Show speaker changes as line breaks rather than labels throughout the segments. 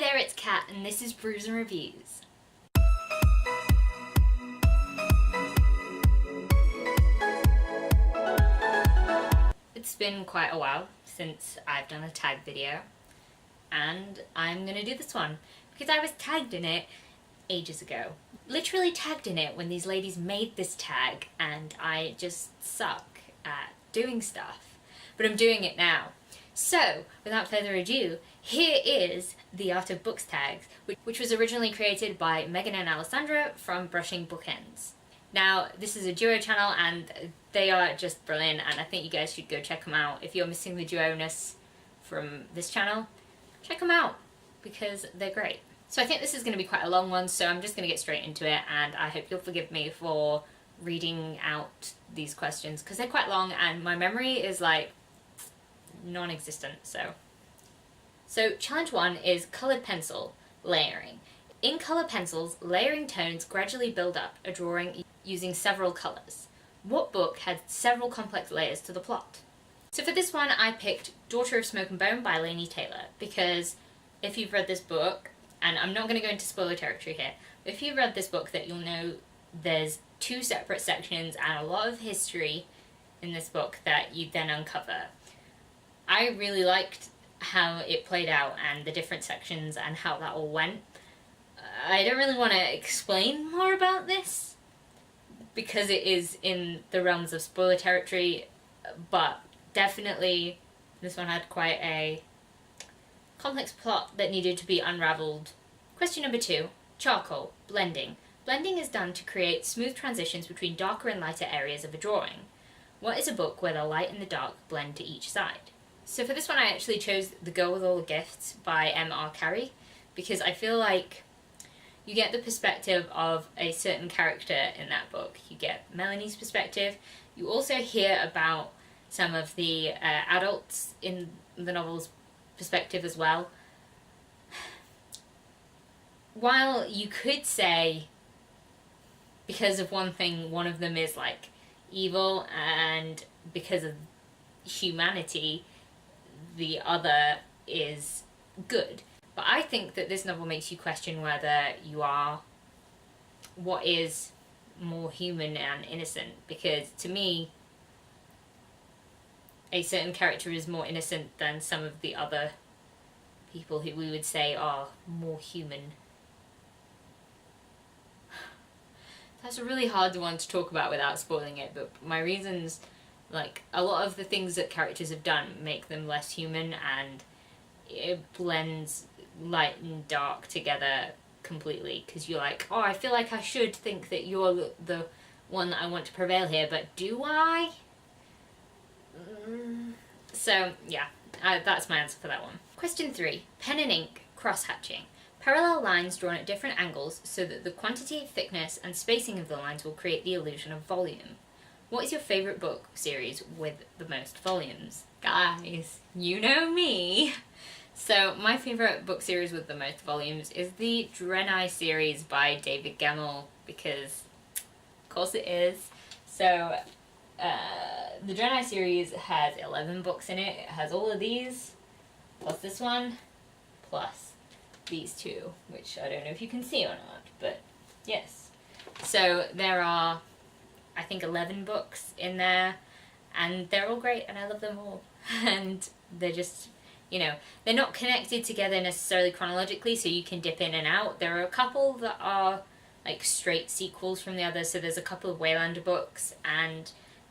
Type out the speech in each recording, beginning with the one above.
Hi there, it's Kat and this is Brews and Reviews. It's been quite a while since I've done a tag video and I'm gonna do this one because I was tagged in it ages ago. Literally tagged in it when these ladies made this tag and I just suck at doing stuff. But I'm doing it now. So, without further ado, here is the Art of Books tags, which was originally created by Megan and Alessandra from Brushing Bookends. Now, this is a duo channel and they are just brilliant and I think you guys should go check them out. If you're missing the duo-ness from this channel, check them out because they're great. So I think this is going to be quite a long one, so I'm just going to get straight into it and I hope you'll forgive me for reading out these questions because they're quite long and my memory is like non-existent. So challenge 1 is coloured pencil layering. In colour pencils, layering tones gradually build up a drawing using several colours. What book had several complex layers to the plot? So for this one I picked Daughter of Smoke and Bone by Laini Taylor because if you've read this book, and I'm not going to go into spoiler territory here, but if you've read this book that you'll know there's 2 separate sections and a lot of history in this book that you then uncover. I really liked how it played out and the different sections and how that all went. I don't really want to explain more about this because it is in the realms of spoiler territory, but definitely this one had quite a complex plot that needed to be unravelled. Question number 2, charcoal, blending. Blending is done to create smooth transitions between darker and lighter areas of a drawing. What is a book where the light and the dark blend to each side? So for this one I actually chose The Girl with All the Gifts by M.R. Carey because I feel like you get the perspective of a certain character in that book. You get Melanie's perspective. You also hear about some of the adults in the novel's perspective as well. While you could say because of one thing, one of them is like evil and because of humanity, the other is good. But I think that this novel makes you question whether you are, what is more human and innocent, because to me a certain character is more innocent than some of the other people who we would say are more human. That's a really hard one to talk about without spoiling it, but my reasons, like a lot of the things that characters have done make them less human and it blends light and dark together completely because you're like, oh, I feel like I should think that you're the one that I want to prevail here, but do I? So yeah, that's my answer for that one. Question 3, pen and ink, crosshatching. Parallel lines drawn at different angles so that the quantity, thickness and spacing of the lines will create the illusion of volume. What is your favourite book series with the most volumes? Guys, you know me! So my favourite book series with the most volumes is the Drenai series by David Gemmell because of course it is. So the Drenai series has 11 books in it. It has all of these, plus this one, plus these 2, which I don't know if you can see or not, but yes. So there are, I think, 11 books in there, and they're all great, and I love them all. And they're just, you know, they're not connected together necessarily chronologically, so you can dip in and out. There are a couple that are like straight sequels from the others, so there's a couple of Waylander books, and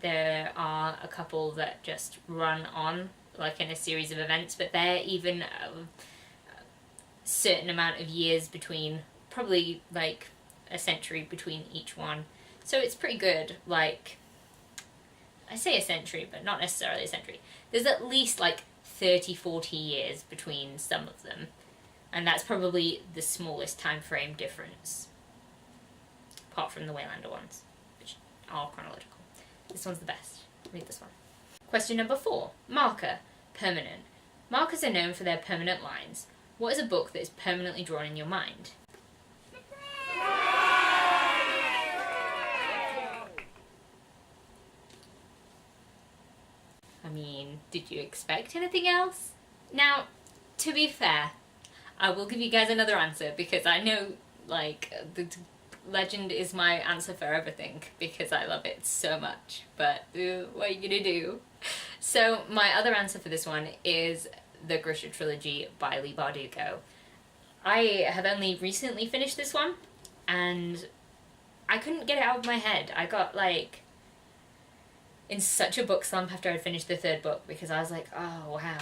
there are a couple that just run on, like in a series of events, but they're even a certain amount of years between, probably like a century between each one. So it's pretty good. Like, I say a century, but not necessarily a century. There's at least like 30-40 years between some of them, and that's probably the smallest time frame difference, apart from the Waylander ones, which are chronological. This one's the best. Read this one. Question number 4. Marker. Permanent. Markers are known for their permanent lines. What is a book that is permanently drawn in your mind? I mean, did you expect anything else? Now, to be fair, I will give you guys another answer because I know, like, the Legend is my answer for everything because I love it so much, but what are you gonna do? So my other answer for this one is the Grisha Trilogy by Leigh Bardugo. I have only recently finished this one and I couldn't get it out of my head. I got like in such a book slump after I'd finished the third book because I was like, oh wow.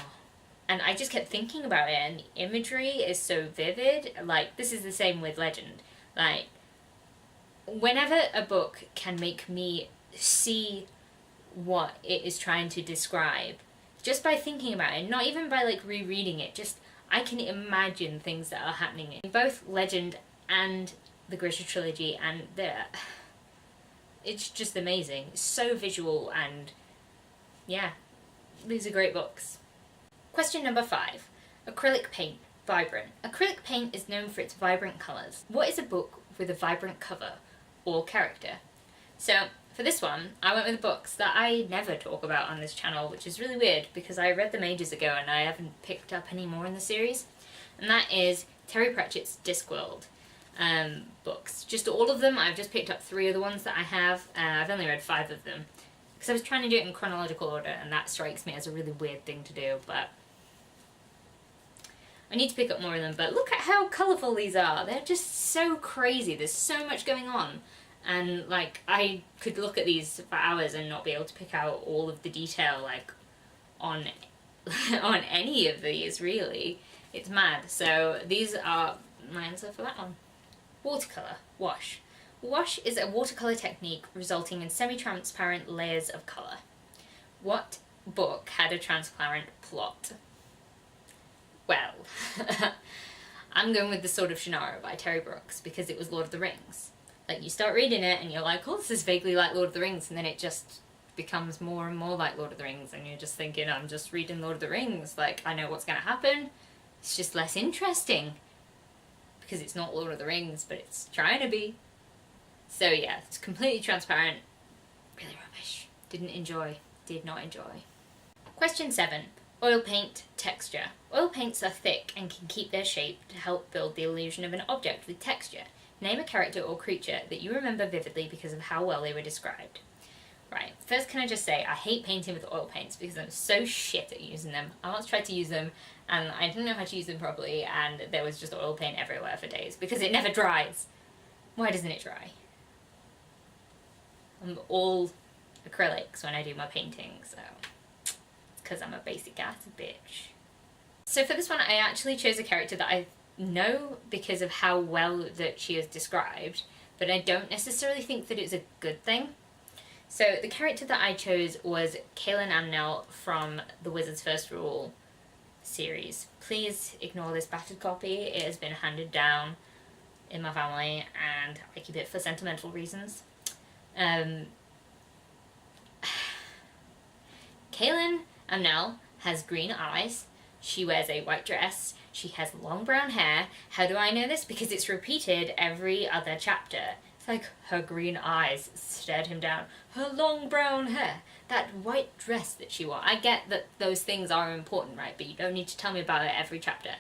And I just kept thinking about it, and the imagery is so vivid. Like, this is the same with Legend. Like, whenever a book can make me see what it is trying to describe, just by thinking about it, not even by like rereading it, just I can imagine things that are happening in both Legend and the Grisha Trilogy, and it's just amazing. It's so visual, and yeah, these are great books. Question number 5. Acrylic Paint. Vibrant. Acrylic paint is known for its vibrant colours. What is a book with a vibrant cover or character? So, for this one, I went with books that I never talk about on this channel, which is really weird because I read them ages ago and I haven't picked up any more in the series. And that is Terry Pratchett's Discworld books. Just all of them. I've just picked up 3 of the ones that I have. I've only read 5 of them because I was trying to do it in chronological order, and that strikes me as a really weird thing to do, but I need to pick up more of them. But look at how colourful these are. They're just so crazy. There's so much going on. And, like, I could look at these for hours and not be able to pick out all of the detail, like, on any of these, really. It's mad. So, these are my answer for that one. Watercolor Wash. Wash is a watercolor technique resulting in semi-transparent layers of colour. What book had a transparent plot? Well, I'm going with The Sword of Shannara by Terry Brooks because it was Lord of the Rings. Like, you start reading it and you're like, oh, this is vaguely like Lord of the Rings, and then it just becomes more and more like Lord of the Rings, and you're just thinking, I'm just reading Lord of the Rings, like, I know what's going to happen. It's just less interesting because it's not Lord of the Rings, but it's trying to be. So yeah, it's completely transparent. Really rubbish. Did not enjoy. Question 7. Oil paint texture. Oil paints are thick and can keep their shape to help build the illusion of an object with texture. Name a character or creature that you remember vividly because of how well they were described. Right, first can I just say, I hate painting with oil paints because I'm so shit at using them. I once tried to use them and I didn't know how to use them properly, and there was just oil paint everywhere for days because it never dries. Why doesn't it dry? I'm all acrylics when I do my painting, so it's because I'm a basic ass bitch. So for this one, I actually chose a character that I know because of how well that she is described, but I don't necessarily think that it's a good thing. So the character that I chose was Kaylin Amnell from The Wizard's First Rule series. Please ignore this battered copy. It has been handed down in my family and I keep it for sentimental reasons. Kaylin Amnell has green eyes. She wears a white dress. She has long brown hair. How do I know this? Because it's repeated every other chapter. It's like her green eyes stared him down. Her long brown hair. That white dress that she wore. I get that those things are important, right? But you don't need to tell me about it every chapter.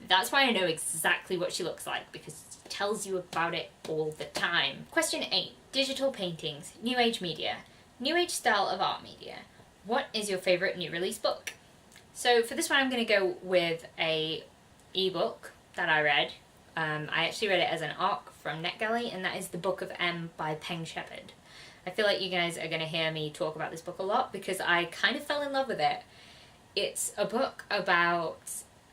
That's why I know exactly what she looks like, because it tells you about it all the time. Question 8. Digital paintings. New Age media. New Age style of art media. What is your favourite new release book? So for this one, I'm going to go with a ebook that I read. I actually read it as an ARC from NetGalley, and that is The Book of M by Peng Shepherd. I feel like you guys are going to hear me talk about this book a lot because I kind of fell in love with it. It's a book about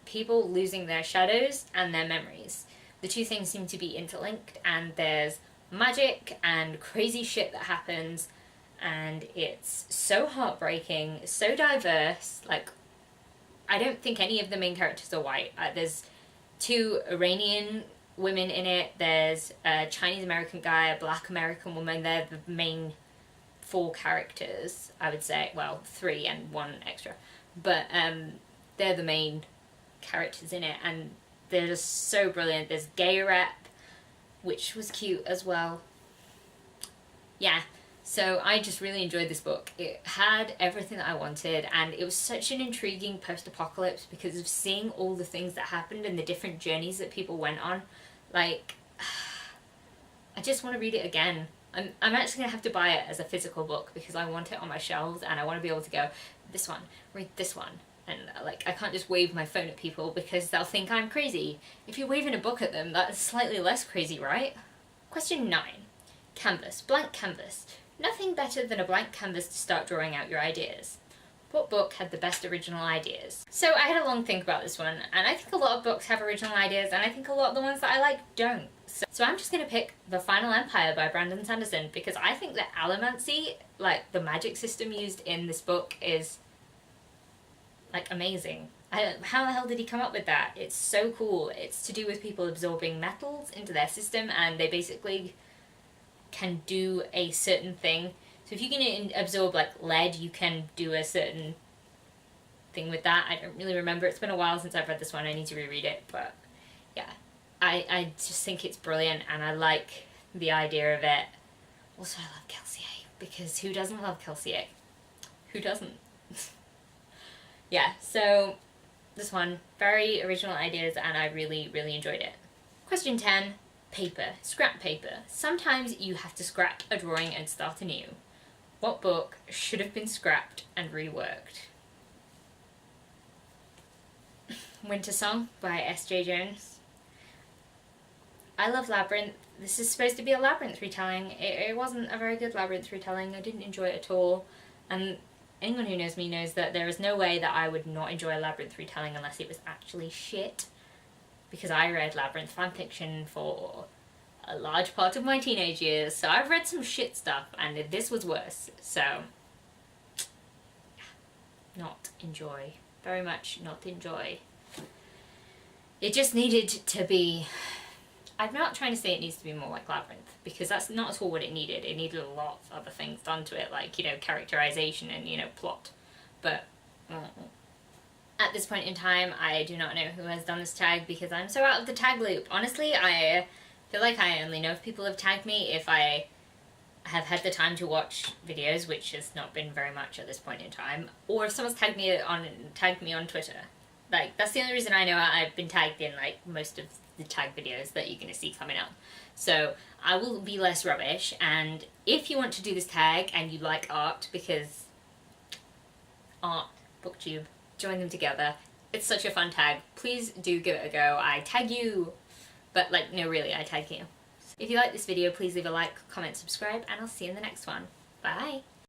people losing their shadows and their memories. The two things seem to be interlinked, and there's magic and crazy shit that happens, and it's so heartbreaking, so diverse. Like, I don't think any of the main characters are white. There's 2 Iranian women in it, there's a Chinese American guy, a black American woman. They're the main 4 characters, I would say. Well, 3 and 1 extra. But they're the main characters in it, and they're just so brilliant. There's gay rep, which was cute as well. Yeah, So I just really enjoyed this book. It had everything that I wanted, and it was such an intriguing post-apocalypse because of seeing all the things that happened and the different journeys that people went on. Like, I just want to read it again. I'm actually going to have to buy it as a physical book because I want it on my shelves and I want to be able to go, this one, read this one. And like, I can't just wave my phone at people because they'll think I'm crazy. If you're waving a book at them, that's slightly less crazy, right? Question 9. Canvas. Blank canvas. Nothing better than a blank canvas to start drawing out your ideas. What book had the best original ideas? So I had a long think about this one, and I think a lot of books have original ideas, and I think a lot of the ones that I like don't. So I'm just going to pick The Final Empire by Brandon Sanderson because I think that allomancy, like the magic system used in this book, is like amazing. How the hell did he come up with that? It's so cool. It's to do with people absorbing metals into their system, and they basically can do a certain thing. So if you can absorb like lead, you can do a certain thing with that. I don't really remember. It's been a while since I've read this one. I need to reread it. But yeah, I just think it's brilliant, and I like the idea of it. Also, I love Kelsier, because who doesn't love Kelsier? Who doesn't? Yeah, so this one, very original ideas, and I really, really enjoyed it. Question 10. Paper. Scrap paper. Sometimes you have to scrap a drawing and start anew. What book should have been scrapped and reworked? Winter Song by S.J. Jones. I love Labyrinth. This is supposed to be a Labyrinth retelling. It wasn't a very good Labyrinth retelling. I didn't enjoy it at all. And anyone who knows me knows that there is no way that I would not enjoy a Labyrinth retelling unless it was actually shit. Because I read Labyrinth fanfiction for a large part of my teenage years, so I've read some shit stuff, and this was worse. So, yeah, not enjoy. Very much not enjoy. It just needed to be... I'm not trying to say it needs to be more like Labyrinth, because that's not at all what it needed. It needed a lot of other things done to it, like, you know, characterization and, you know, plot. But... at this point in time, I do not know who has done this tag because I'm so out of the tag loop. Honestly, I feel like I only know if people have tagged me if I have had the time to watch videos, which has not been very much at this point in time, or if someone's tagged me on Twitter. Like, that's the only reason I know I've been tagged in, like, most of the tag videos that you're going to see coming up. So, I will be less rubbish, and if you want to do this tag and you like art, because art, booktube, join them together. It's such a fun tag. Please do give it a go. I tag you. But like, no really, I tag you. If you like this video, please leave a like, comment, subscribe, and I'll see you in the next one. Bye!